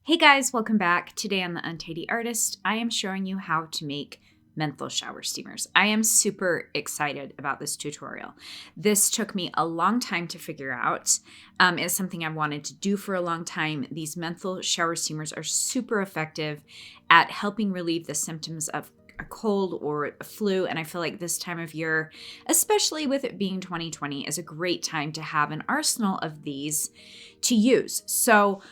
Hey guys, welcome back. Today on The Untidy Artist, I am showing you how to make menthol shower steamers. I am super excited about this tutorial. This took me a long time to figure out. It's something I've wanted to do for a long time. These menthol shower steamers are super effective at helping relieve the symptoms of a cold or a flu, and I feel like this time of year, especially with it being 2020, is a great time to have an arsenal of these to use. So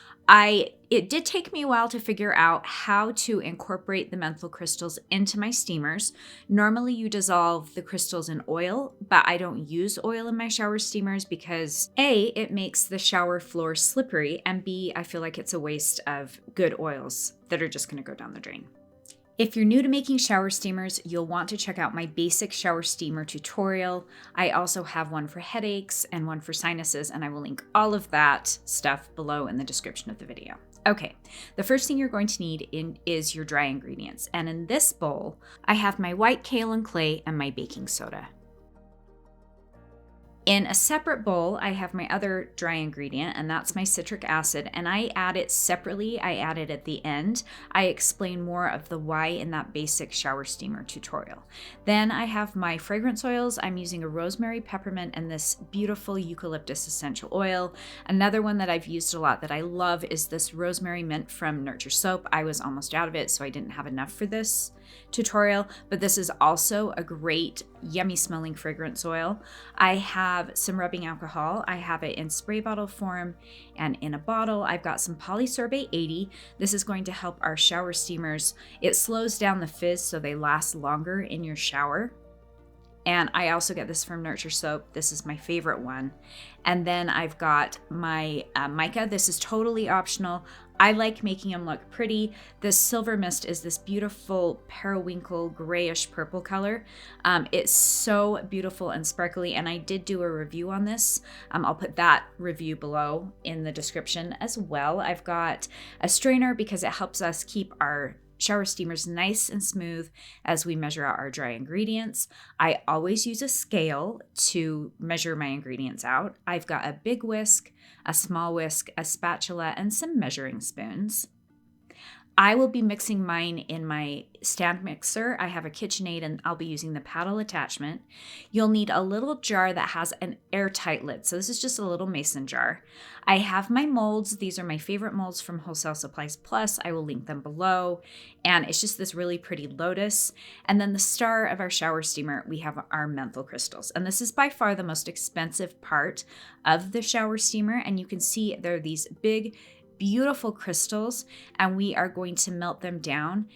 it did take me a while to figure out how to incorporate the menthol crystals into my steamers. Normally you dissolve the crystals in oil, but I don't use oil in my shower steamers because A, it makes the shower floor slippery, and B, I feel like it's a waste of good oils that are just going to go down the drain. If you're new to making shower steamers, you'll want to check out my basic shower steamer tutorial. I also have one for headaches and one for sinuses, and I will link all of that stuff below in the description of the video. Okay, the first thing you're going to need is your dry ingredients. And in this bowl, I have my white kaolin clay and my baking soda. In a separate bowl, I have my other dry ingredient, and that's my citric acid, and I add it separately. I add it at the end. I explain more of the why in that basic shower steamer tutorial. Then I have my fragrance oils. I'm using a rosemary, peppermint, and this beautiful eucalyptus essential oil. Another one that I've used a lot that I love is this rosemary mint from Nurture Soap. I was almost out of it, so I didn't have enough for this tutorial, but this is also a great yummy smelling fragrance oil. I have some rubbing alcohol. I have it in spray bottle form and in a bottle. I've got some Polysorbate 80. This is going to help our shower steamers. It slows down the fizz so they last longer in your shower. And I also get this from Nurture Soap. This is my favorite one. And then I've got my Mica. This is totally optional. I like making them look pretty. This silver mist is this beautiful periwinkle grayish purple color. It's so beautiful and sparkly, and I did do a review on this. I'll put that review below in the description as well. I've got a strainer because it helps us keep our shower steamers nice and smooth as we measure out our dry ingredients. I always use a scale to measure my ingredients out. I've got a big whisk, a small whisk, a spatula, and some measuring spoons. I will be mixing mine in my stand mixer. I have a KitchenAid and I'll be using the paddle attachment. You'll need a little jar that has an airtight lid. So this is just a little mason jar. I have my molds. These are my favorite molds from Wholesale Supplies Plus. I will link them below. And it's just this really pretty lotus. And then the star of our shower steamer, we have our menthol crystals. And this is by far the most expensive part of the shower steamer. And you can see there are these big, beautiful crystals, and we are going to melt them down.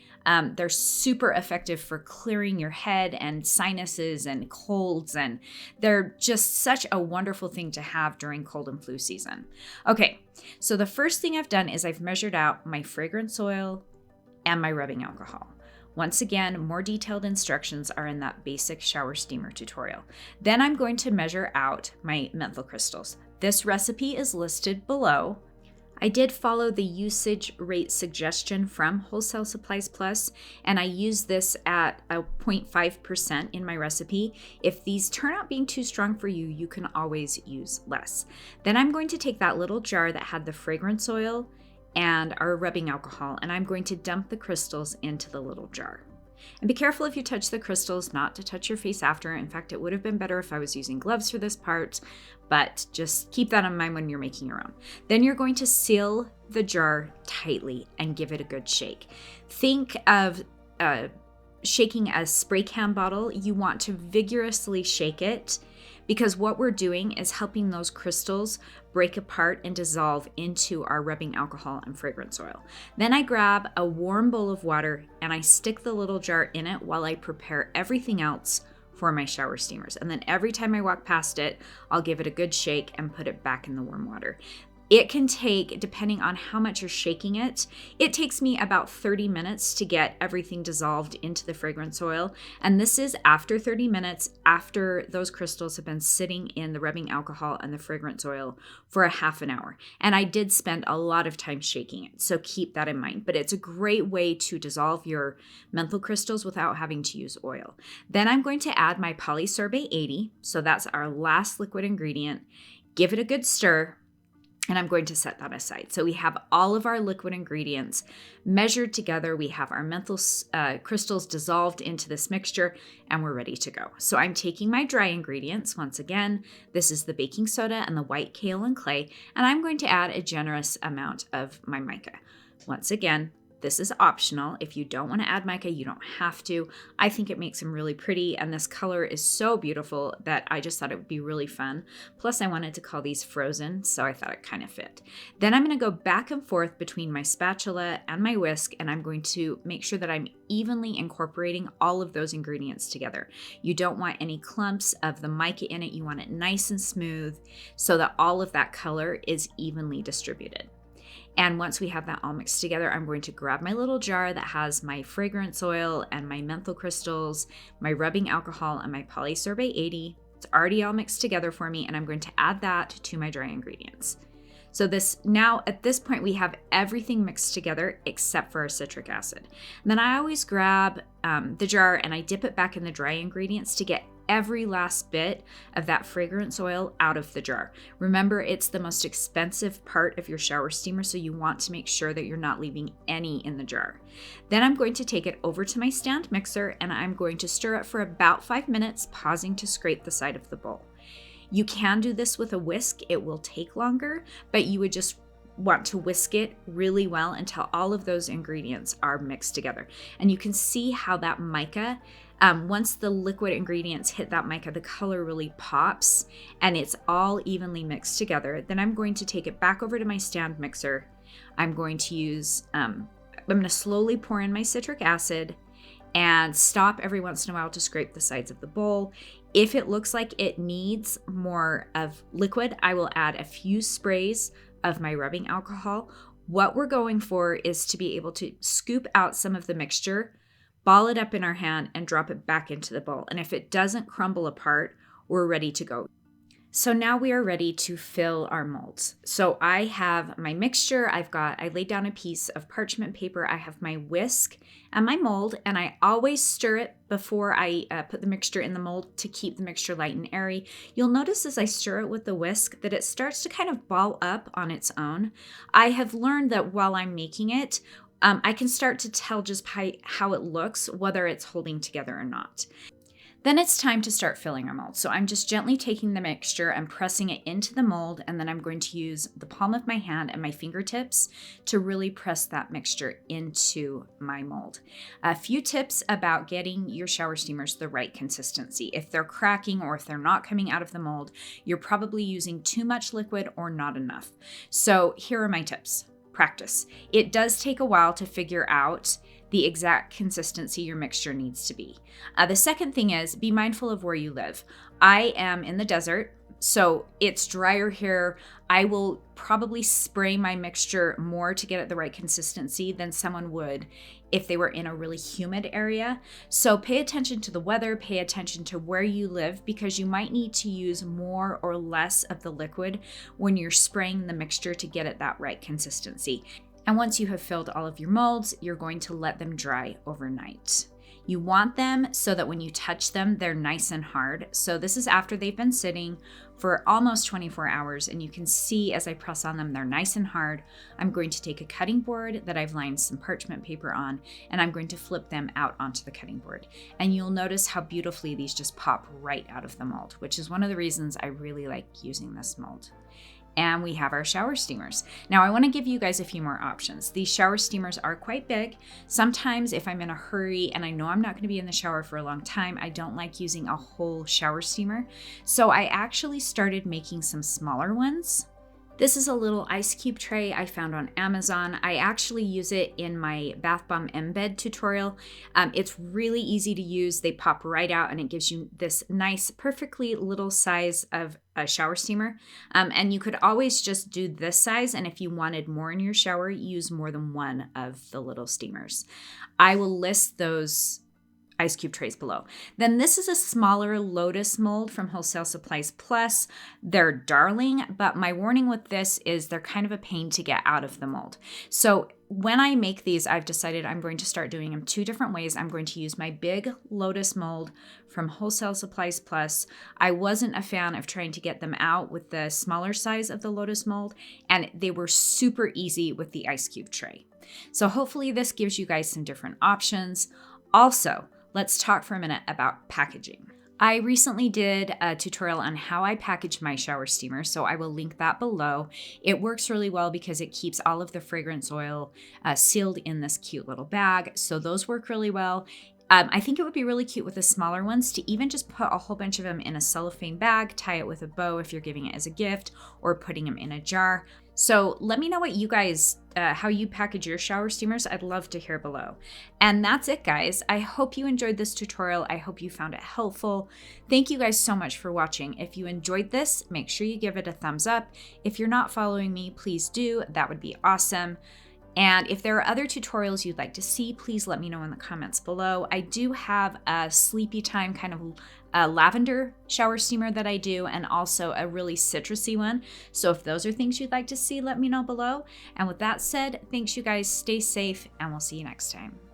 They're super effective for clearing your head and sinuses and colds, and they're just such a wonderful thing to have during cold and flu season. Okay, so the first thing I've done is I've measured out my fragrance oil and my rubbing alcohol. Once again, more detailed instructions are in that basic shower steamer tutorial. Then I'm going to measure out my menthol crystals. This recipe is listed below. I did follow the usage rate suggestion from Wholesale Supplies Plus, and I use this at a 0.5% in my recipe. If these turn out being too strong for you, you can always use less. Then I'm going to take that little jar that had the fragrance oil and our rubbing alcohol, and I'm going to dump the crystals into the little jar. And be careful if you touch the crystals, not to touch your face after. In fact, it would have been better if I was using gloves for this part, but just keep that in mind when you're making your own. Then you're going to seal the jar tightly and give it a good shake. Think of shaking a spray can bottle. You want to vigorously shake it because what we're doing is helping those crystals break apart and dissolve into our rubbing alcohol and fragrance oil. Then I grab a warm bowl of water and I stick the little jar in it while I prepare everything else for my shower steamers. And then every time I walk past it, I'll give it a good shake and put it back in the warm water. It can take, depending on how much you're shaking it, it takes me about 30 minutes to get everything dissolved into the fragrance oil. And this is after 30 minutes after those crystals have been sitting in the rubbing alcohol and the fragrance oil for a half an hour. And I did spend a lot of time shaking it, so keep that in mind. But it's a great way to dissolve your menthol crystals without having to use oil. Then I'm going to add my Polysorbate 80. So that's our last liquid ingredient. Give it a good stir. And I'm going to set that aside. So we have all of our liquid ingredients measured together. We have our menthol crystals dissolved into this mixture, and we're ready to go. So I'm taking my dry ingredients. Once again, this is the baking soda and the white kaolin clay, and I'm going to add a generous amount of my mica. Once again, this is optional. If you don't want to add mica, you don't have to. I think it makes them really pretty, and this color is so beautiful that I just thought it would be really fun. Plus, I wanted to call these frozen, so I thought it kind of fit. Then I'm going to go back and forth between my spatula and my whisk, and I'm going to make sure that I'm evenly incorporating all of those ingredients together. You don't want any clumps of the mica in it. You want it nice and smooth so that all of that color is evenly distributed. And once we have that all mixed together, I'm going to grab my little jar that has my fragrance oil and my menthol crystals, my rubbing alcohol, and my Polysorbate 80. It's already all mixed together for me, and I'm going to add that to my dry ingredients. So now at this point, we have everything mixed together except for our citric acid. And then I always grab the jar and I dip it back in the dry ingredients to get every last bit of that fragrance oil out of the jar. Remember, it's the most expensive part of your shower steamer, so you want to make sure that you're not leaving any in the jar. Then I'm going to take it over to my stand mixer and I'm going to stir it for about 5 minutes, pausing to scrape the side of the bowl. You can do this with a whisk. It will take longer, but you would just want to whisk it really well until all of those ingredients are mixed together. And you can see how that mica, once the liquid ingredients hit that mica, the color really pops and it's all evenly mixed together. Then I'm going to take it back over to my stand mixer. I'm going to I'm going to slowly pour in my citric acid and stop every once in a while to scrape the sides of the bowl. If it looks like it needs more of liquid, I will add a few sprays of my rubbing alcohol. What we're going for is to be able to scoop out some of the mixture, ball it up in our hand, and drop it back into the bowl. And if it doesn't crumble apart, we're ready to go. So now we are ready to fill our molds. So I have my mixture. I laid down a piece of parchment paper. I have my whisk and my mold, and I always stir it before I put the mixture in the mold to keep the mixture light and airy. You'll notice as I stir it with the whisk that it starts to kind of ball up on its own. I have learned that while I'm making it, I can start to tell just how it looks, whether it's holding together or not. Then it's time to start filling our mold. So I'm just gently taking the mixture and pressing it into the mold, and then I'm going to use the palm of my hand and my fingertips to really press that mixture into my mold. A few tips about getting your shower steamers the right consistency. If they're cracking or if they're not coming out of the mold, you're probably using too much liquid or not enough. So here are my tips. Practice. It does take a while to figure out the exact consistency your mixture needs to be. The second thing is be mindful of where you live. I am in the desert, so it's drier here. I will probably spray my mixture more to get it the right consistency than someone would if they were in a really humid area. So pay attention to the weather, pay attention to where you live, because you might need to use more or less of the liquid when you're spraying the mixture to get it that right consistency. And once you have filled all of your molds, you're going to let them dry overnight. You want them so that when you touch them, they're nice and hard. So this is after they've been sitting for almost 24 hours, and you can see as I press on them, they're nice and hard. I'm going to take a cutting board that I've lined some parchment paper on, and I'm going to flip them out onto the cutting board. And you'll notice how beautifully these just pop right out of the mold, which is one of the reasons I really like using this mold. And we have our shower steamers. Now I want to give you guys a few more options. These shower steamers are quite big. Sometimes if I'm in a hurry and I know I'm not going to be in the shower for a long time, I don't like using a whole shower steamer. So I actually started making some smaller ones. This is a little ice cube tray I found on Amazon. I actually use it in my bath bomb embed tutorial. It's really easy to use. They pop right out and it gives you this nice, perfectly little size of a shower steamer. And you could always just do this size. And if you wanted more in your shower, use more than one of the little steamers. I will list those ice cube trays below. Then this is a smaller Lotus mold from Wholesale Supplies Plus. They're darling, but my warning with this is they're kind of a pain to get out of the mold. So when I make these, I've decided I'm going to start doing them 2 different ways. I'm going to use my big Lotus mold from Wholesale Supplies Plus. I wasn't a fan of trying to get them out with the smaller size of the Lotus mold, and they were super easy with the ice cube tray. So hopefully this gives you guys some different options. Also, let's talk for a minute about packaging. I recently did a tutorial on how I package my shower steamer, so I will link that below. It works really well because it keeps all of the fragrance oil sealed in this cute little bag, so those work really well. I think it would be really cute with the smaller ones to even just put a whole bunch of them in a cellophane bag, tie it with a bow if you're giving it as a gift, or putting them in a jar. So let me know what you guys, how you package your shower steamers. I'd love to hear below. And that's it, guys. I hope you enjoyed this tutorial. I hope you found it helpful. Thank you guys so much for watching. If you enjoyed this, make sure you give it a thumbs up. If you're not following me, please do. That would be awesome. And if there are other tutorials you'd like to see, please let me know in the comments below. I do have a sleepy time kind of a lavender shower steamer that I do, and also a really citrusy one. So if those are things you'd like to see, let me know below. And with that said, thanks you guys, stay safe, and we'll see you next time.